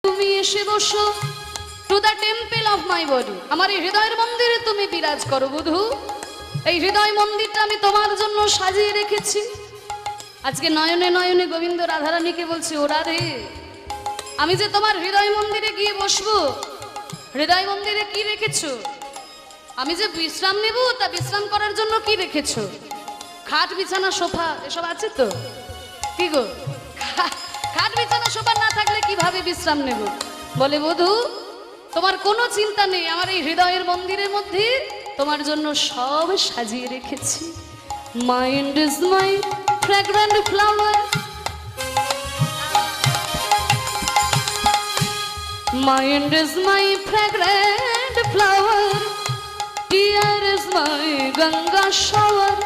তুমি এসে বসো to the temple of my body, আমার এই হৃদয়ের মন্দিরে তুমি বিরাজ করো বধূ। এই হৃদয় মন্দিরটা আমি তোমার জন্য সাজিয়ে রেখেছি। আজকে নয়নে নয়নে গোবিন্দ রাধারানীকে বলছি, ও রাধে, আমি যে তোমার হৃদয় মন্দিরে গিয়ে বসবো, হৃদয় মন্দিরে কি রেখেছো? আমি যে বিশ্রাম নেব, তা বিশ্রাম করার জন্য কি রেখেছো? খাট বিছানা সোফা এসব আছে তো? কি গো, খাট বিছানা সোফা না থাকলে কিভাবে বিশ্রাম নেব? বলে বধূ, তোমার কোনো চিন্তা নেই, আমার এই হৃদয়ের মন্দিরের মধ্যে তোমার জন্য সব সাজিয়ে রেখেছি। Mind is my fragrant flower, mind is my fragrant flower, tear is my Ganga shower.